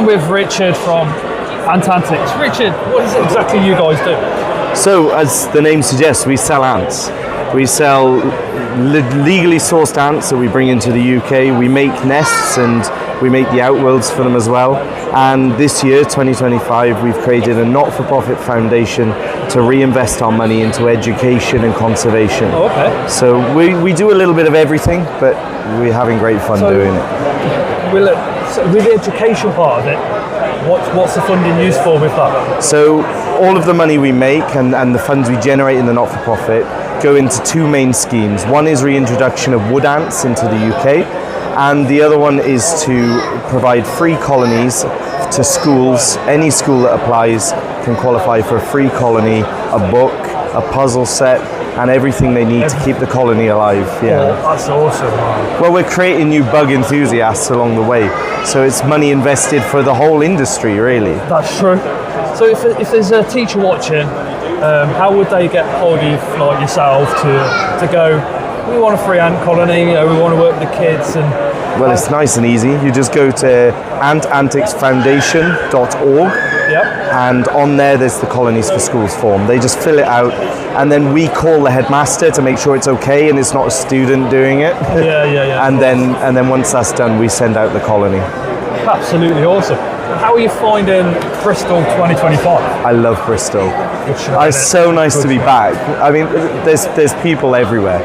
am with Richard from Antantics. Richard, what is it exactly you guys do? So, as the name suggests, we sell ants. We sell legally sourced ants that we bring into the UK. We make nests and we make the outworlds for them as well. And this year, 2025, we've created a not-for-profit foundation to reinvest our money into education and conservation. Oh, okay. So we do a little bit of everything, but we're having great fun doing it. With the education part of it, what's the funding used for with that? So all of the money we make and the funds we generate in the not-for-profit go into two main schemes. One is reintroduction of wood ants into the UK, and the other one is to provide free colonies to schools. Any school that applies can qualify for a free colony, a book, a puzzle set, and everything they need to keep the colony alive. Yeah, oh, that's awesome, man. Well, we're creating new bug enthusiasts along the way, so it's money invested for the whole industry, really. That's true. So if there's a teacher watching, how would they get hold of like yourself to go, we want a free ant colony, we want to work with the kids? And well, it's nice and easy. You just go to antanticsfoundation.org. Yep. And on there's the Colonies for Schools form. They just fill it out, and then we call the headmaster to make sure it's okay and it's not a student doing it. Yeah. and then once that's done, we send out the colony. Absolutely awesome. How are you finding Bristol 2025? I love Bristol. It's so nice to be back. I mean, there's people everywhere.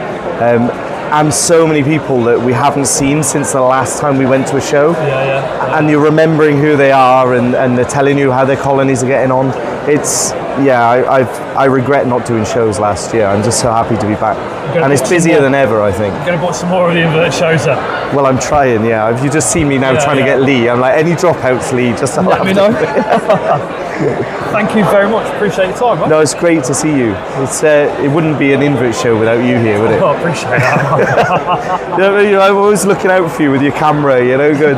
And so many people that we haven't seen since the last time we went to a show. Yeah. And you're remembering who they are and they're telling you how their colonies are getting on. I regret not doing shows last year. I'm just so happy to be back. And it's busier than ever, I think. You're going to book some more of the Invert shows then? Well, I'm trying, yeah. If you just see me now trying to get Lee, I'm like, any dropouts, Lee, just let me know. Thank you very much. Appreciate your time, man. No, it's great to see you. It wouldn't be an Invert show without you here, would it? Oh, I appreciate that. I'm always looking out for you with your camera, good.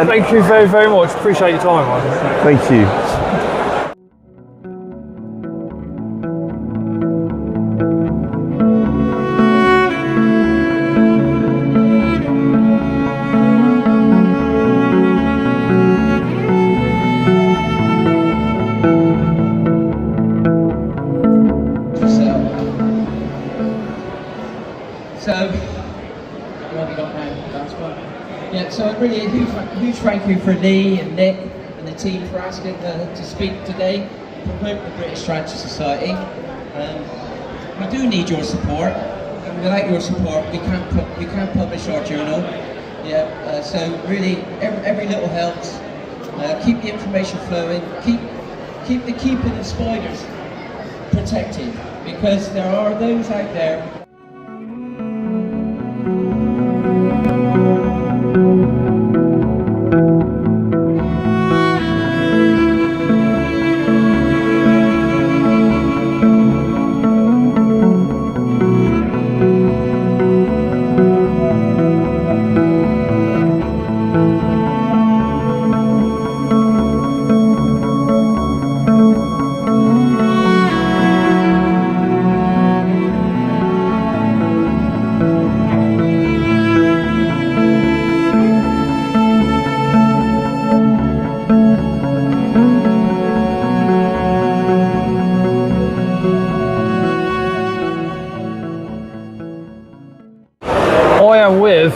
Thank you very, very much. Appreciate your time, man. Thank you. So really a huge thank you for Lee and Nick and the team for asking to speak today to promote the British Tarantula Society. We do need your support, and without your support we can't publish our journal. So really every little helps. Keep the information flowing, keep the keeping of spiders protected, because there are those out there.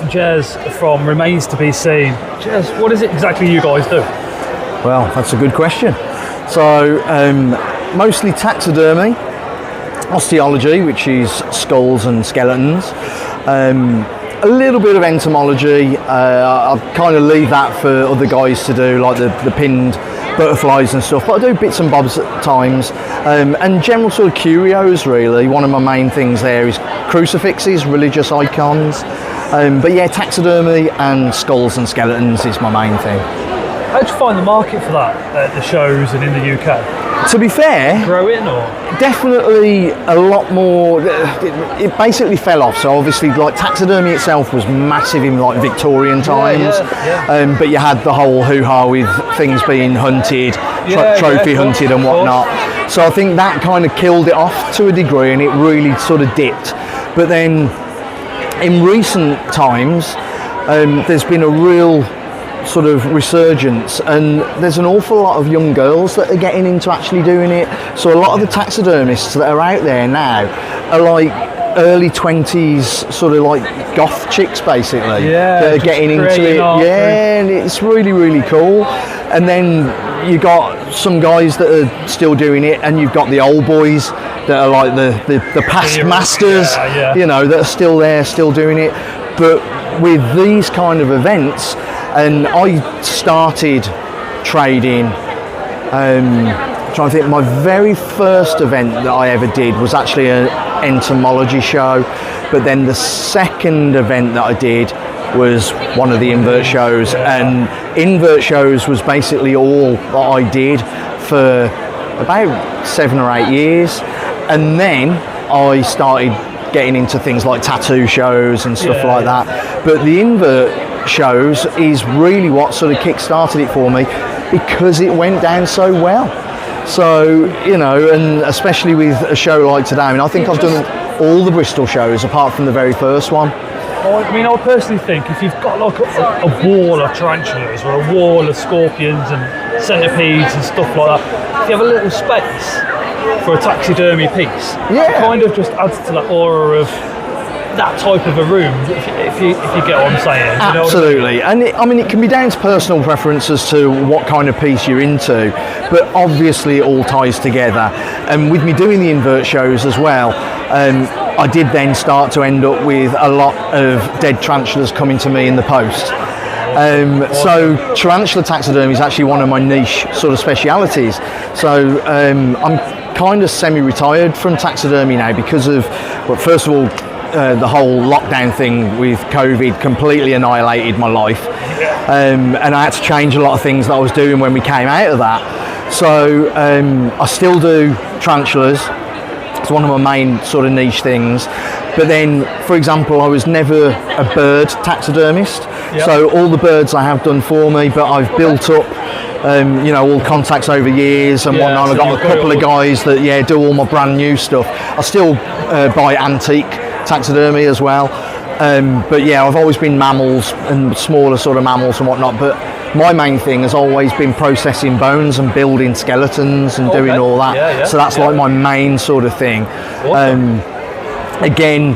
Jez from Remains to Be Seen. Jez, what is it exactly you guys do? Well, that's a good question. So, mostly taxidermy, osteology, which is skulls and skeletons, a little bit of entomology. I'll kind of leave that for other guys to do, like the pinned butterflies and stuff, but I do bits and bobs at times, and general sort of curios really. One of my main things there is crucifixes, religious icons. But yeah, taxidermy and skulls and skeletons is my main thing. How did you find the market for that at the shows and in the UK? To be fair, growing or? Definitely a lot more. It basically fell off. So obviously, like taxidermy itself was massive in like Victorian times, but you had the whole hoo-ha with things being hunted, trophy hunted and whatnot. So I think that kind of killed it off to a degree, and it really sort of dipped. But then in recent times, there's been a real sort of resurgence, and there's an awful lot of young girls that are getting into actually doing it. So a lot of the taxidermists that are out there now are like early 20s, sort of like goth chicks basically, that are getting into it. Yeah, and it's really, really cool. And then you got some guys that are still doing it, and you've got the old boys that are like the past masters, you know, that are still there, still doing it. But with these kind of events, and I started trading, trying to think, my very first event that I ever did was actually an entomology show, but then the second event that I did was one of the invert shows, and invert shows was basically all that I did for about 7 or 8 years, and then I started getting into things like tattoo shows and stuff like that. But the invert shows is really what sort of kick-started it for me, because it went down so well. So, you know, and especially with a show like today, I mean, I think I've done all the Bristol shows apart from the very first one. I mean, I personally think if you've got like a wall of tarantulas or a wall of scorpions and centipedes and stuff like that, if you have a little space for a taxidermy piece, it kind of just adds to that aura of that type of a room, if you get what I'm saying. Absolutely. You know what I mean? And it can be down to personal preference as to what kind of piece you're into, but obviously it all ties together. And with me doing the invert shows as well, I did then start to end up with a lot of dead tarantulas coming to me in the post. So tarantula taxidermy is actually one of my niche sort of specialities. So I'm kind of semi-retired from taxidermy now because of, well, first of all, the whole lockdown thing with COVID completely annihilated my life, and I had to change a lot of things that I was doing when we came out of that. So I still do tarantulas. It's one of my main sort of niche things. But then, for example, I was never a bird taxidermist. So all the birds I have done for me, but I've built up you know, all contacts over years and whatnot. So I've got a couple of guys that do all my brand new stuff. I still buy antique taxidermy as well, but yeah, I've always been mammals and smaller sort of mammals and whatnot, but my main thing has always been processing bones and building skeletons and doing all that. So that's like my main sort of thing. Again,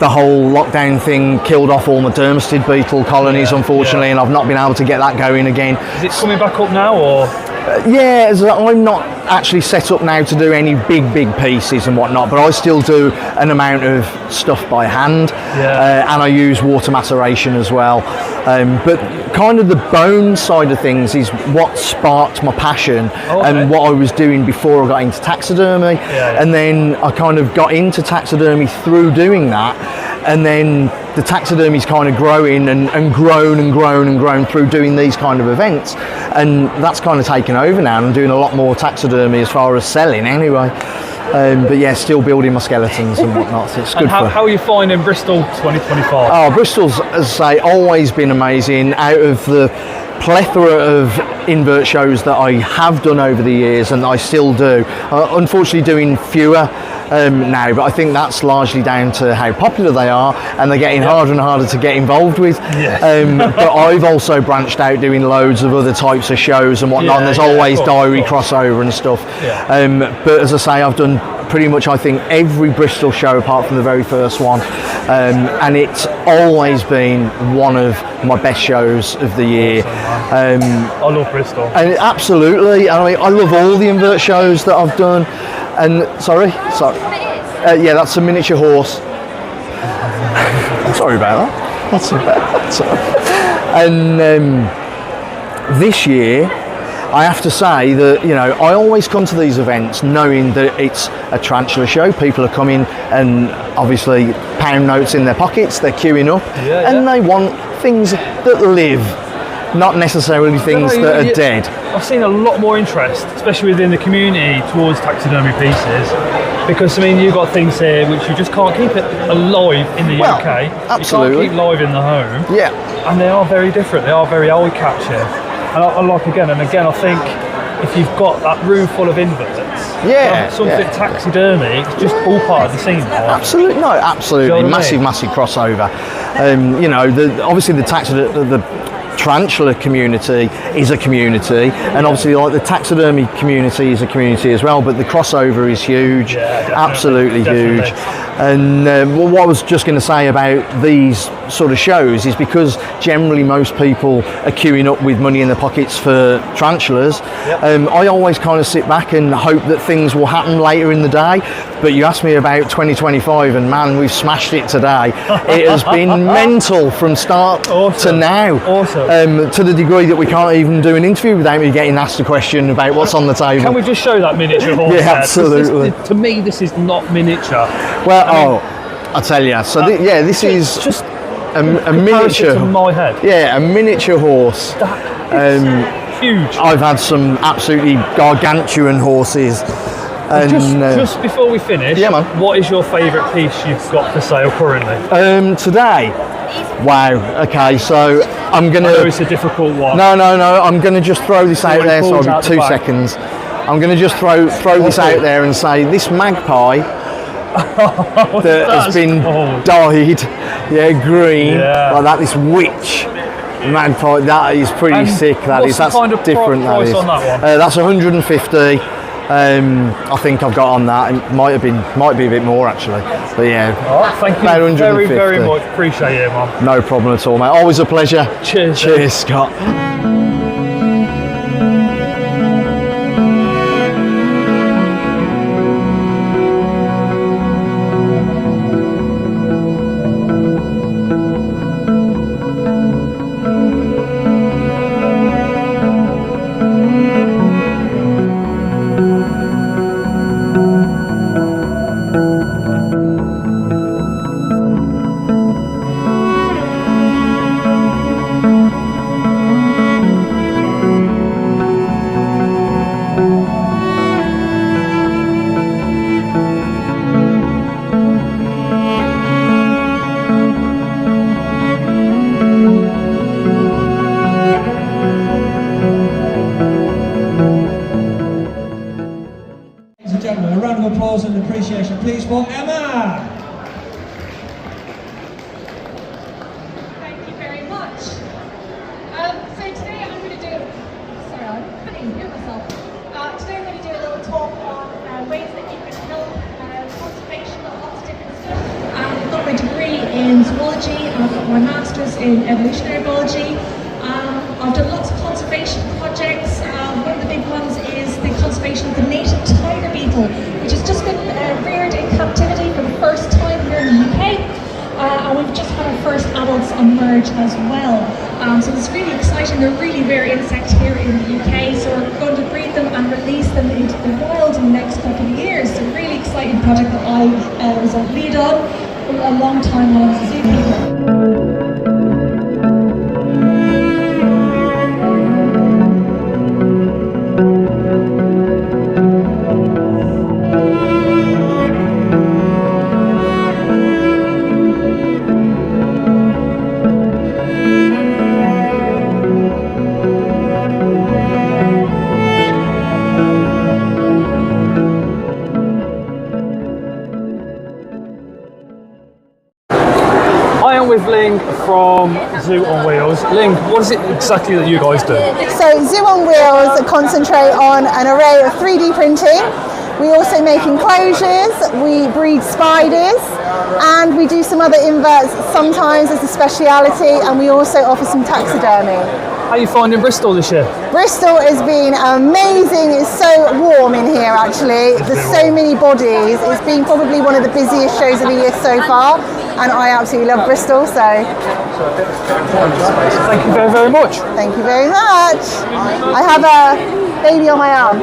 the whole lockdown thing killed off all my dermestid beetle colonies, unfortunately, and I've not been able to get that going again. Is it coming back up now, or? I'm not actually set up now to do any big pieces and whatnot, but I still do an amount of stuff by hand, and I use water maceration as well. But kind of the bone side of things is what sparked my passion and what I was doing before I got into taxidermy. And then I kind of got into taxidermy through doing that, and then the taxidermy's kind of growing and grown through doing these kind of events, and that's kind of taken over now, and I'm doing a lot more taxidermy as far as selling anyway. But yeah, still building my skeletons and whatnot, so it's good. How are you finding Bristol 2025? Oh, Bristol's, as I say, always been amazing. Out of the plethora of invert shows that I have done over the years, and I still do, unfortunately doing fewer now, but I think that's largely down to how popular they are, and they're getting harder and harder to get involved with. But I've also branched out doing loads of other types of shows and whatnot, and there's always diary crossover and stuff. But as I say, I've done pretty much, I think, every Bristol show apart from the very first one, and it's always been one of my best shows of the year. I love Bristol. And absolutely, I mean, I love all the invert shows that I've done. And sorry, yeah, that's a miniature horse. Sorry about that. That's too bad. And this year, I have to say that, you know, I always come to these events knowing that it's a tarantula show. People are coming and obviously pound notes in their pockets, they're queuing up, and they want things that live, not necessarily things that are dead. I've seen a lot more interest, especially within the community, towards taxidermy pieces, because I mean, you've got things here which you just can't keep it alive in the UK. Absolutely. You can't keep live in the home. Yeah. And they are very different. They are very eye-catching. And I like, again, I think if you've got that room full of inverts, something taxidermy, it's just all part of the scene now. Absolutely, absolutely. You know, massive crossover. You know, obviously the tarantula community is a community, and obviously like the taxidermy community is a community as well, but the crossover is huge, absolutely huge. And what I was just going to say about these sort of shows is because generally most people are queuing up with money in their pockets for tarantulas, I always kind of sit back and hope that things will happen later in the day. But you asked me about 2025 and man, we've smashed it today. It has been mental from start to now. To the degree that we can't even do an interview without me getting asked a question about what's on the table. Can we just show that miniature horse? Yeah, absolutely. To me, this is not miniature. Well, I'll tell you. So this is just a miniature. To my head. Yeah, a miniature horse. Huge. I've had some absolutely gargantuan horses. And, just before we finish, what is your favourite piece you've got for sale currently? Today? Wow, okay, so I'm going to... I know it's a difficult one. No, I'm going to just throw this out there, so I'll be 2 seconds. I'm going to just throw this out there and say this magpie that has been dyed, green, like that, this witch magpie, that is pretty sick, that's kind of different, that price is. On that one? That's 150. I think I've got on that. It might be a bit more actually, but yeah. Thank you very, very much. Appreciate it, man. No problem at all, mate. Always a pleasure. Cheers, Scott. Please for Emma. Thank you very much. So today I'm going to do, sorry, I couldn't even hear myself. Today I'm going to do a little talk on ways that you can help conservation of lots of different stuff. I've got my degree in zoology and I've got my master's in evolutionary biology. I've done lots of conservation projects. One of the big ones is the conservation of the native tiger beetle, which has just been reared in captivity for the first time here in the UK. And we've just had our first adults emerge as well. So it's really exciting. They're really rare insects here in the UK, so we're going to breed them and release them into the wild in the next couple of years. It's a really exciting project that I was a lead on for a long time when I was a zookeeper. With Ling from Zoo on Wheels. Ling, what is it exactly that you guys do? So Zoo on Wheels concentrate on an array of 3D printing. We also make enclosures, we breed spiders, and we do some other inverts sometimes as a speciality, and we also offer some taxidermy. How are you finding Bristol this year? Bristol has been amazing. It's so warm in here actually. There's so many bodies. It's been probably one of the busiest shows of the year so far, and I absolutely love Bristol, so. Thank you very, very much. Thank you very much. I have a baby on my arm.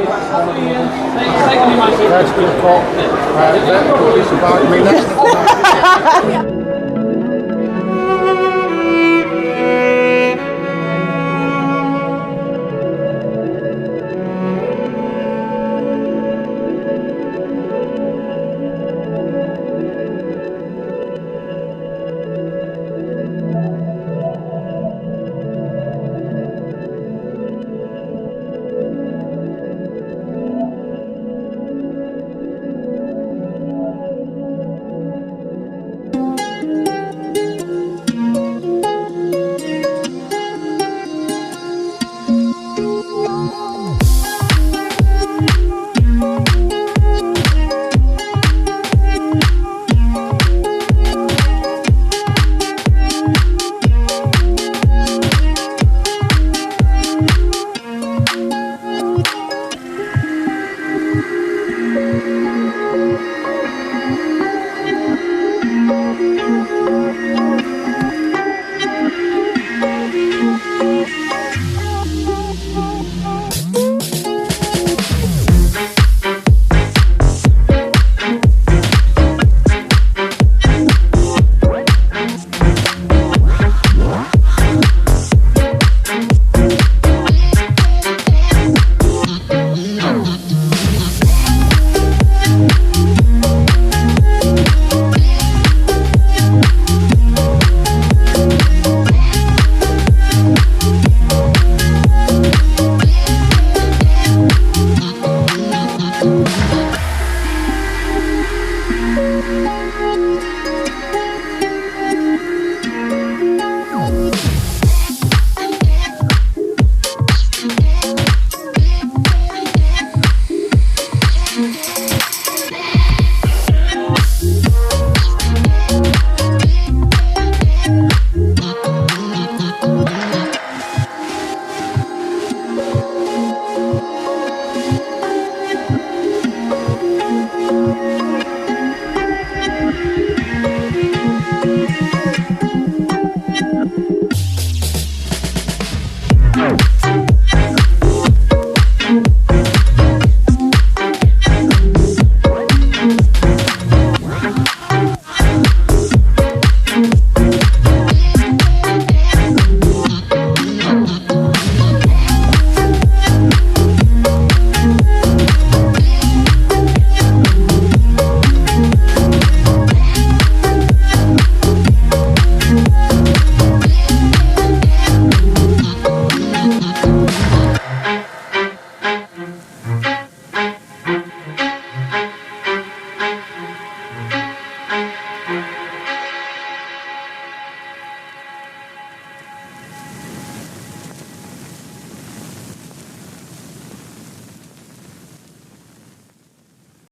Thank you.